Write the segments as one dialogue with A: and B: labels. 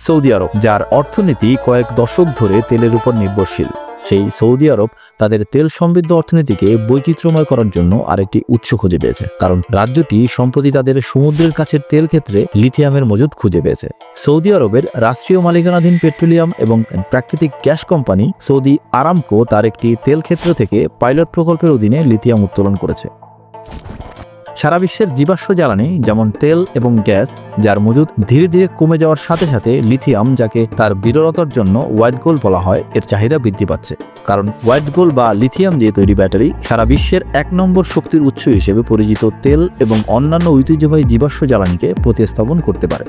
A: Saudi আরব, যার অর্থনীতি কয়েক দশক ধরে তেলের উপর নির্ভরশীল। সেই সৌদি আরব তাদের তেল সমৃদ্ধ অর্থনীতিকে বৈচিত্র্যময় করার জন্য আরেকটি উৎস খুঁজে পেয়েছে, কারণ রাজ্যটি সম্প্রতি তাদের সমুদ্রের কাছের তেল ক্ষেত্রে লিথিয়ামের মজুদ খুঁজে পেয়েছে। সৌদি আরবের রাষ্ট্রীয় মালিকানাধীন পেট্রোলিয়াম এবং প্রাকৃতিক গ্যাস কোম্পানি সৌদি আরামকো তার একটি তেল ক্ষেত্র থেকে পাইলট প্রকল্পের অধীনে লিথিয়াম উত্তোলন করেছে। সারা বিশ্বের জীবাশ্ম জ্বালানি যেমন তেল এবং গ্যাস, যার মজুদ ধীরে ধীরে কমে যাওয়ার সাথে সাথে লিথিয়াম, যাকে তার বিরলতার জন্য হোয়াইট গোল্ড বলা হয়, এর চাহিদা বৃদ্ধি পাচ্ছে। কারণ হোয়াইট গোল্ড বা লিথিয়াম দিয়ে তৈরি ব্যাটারি সারা বিশ্বের 1 নম্বর শক্তির উৎস হিসেবে পরিচিত তেল এবং অন্যান্য ঐতিহ্যবাহী জীবাশ্ম জ্বালানিকে প্রতিস্থাপন করতে পারে।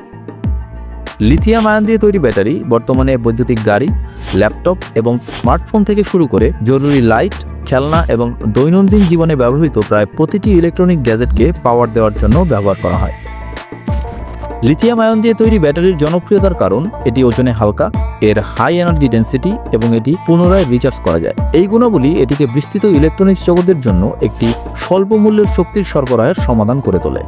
A: লিথিয়াম আয়ন দিয়ে তৈরি ব্যাটারি বর্তমানে বৈদ্যুতিক গাড়ি, ল্যাপটপ এবং স্মার্টফোন থেকে শুরু করে জরুরি লাইট, খেলনা এবং দৈনন্দিন জীবনে ব্যবহৃত প্রায় প্রতিটি ইলেকট্রনিক গ্যাজেটকে পাওয়ার দেওয়ার জন্য ব্যবহার করা হয়। লিথিয়াম আয়ন দিয়ে তৈরি ব্যাটারির জনপ্রিয়তার কারণ এটি ওজনে হালকা, এর হাই এনার্জি ডেন্সিটি এবং এটি পুনরায় রিচার্জ করা যায়। এই গুণাবলী এটিকে বিস্তৃত ইলেকট্রনিক্স জগতের জন্য একটি স্বল্প মূল্যের শক্তির সরবরাহের সমাধান করে তোলে।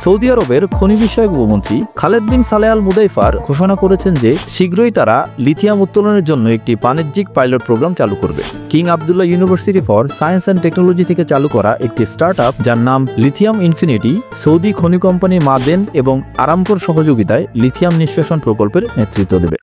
A: সৌদি আরবের খনি বিষয়ক উপমন্ত্রী খালেদ বিন সালেহ আল মুদাইফার ঘোষণা করেছেন যে শীঘ্রই তারা লিথিয়াম উত্তোলনের জন্য একটি বাণিজ্যিক পাইলট প্রোগ্রাম চালু করবে। King Abdullah university for science and technology থেকে চালু করা একটি স্টার্টআপ, যার নাম লিথিয়াম ইনফিনিটি, সৌদি খনি কোম্পানি মাদেন এবং আরামকোর সহযোগিতায় লিথিয়াম নিষ্কাশন প্রকল্পের নেতৃত্ব দেবে।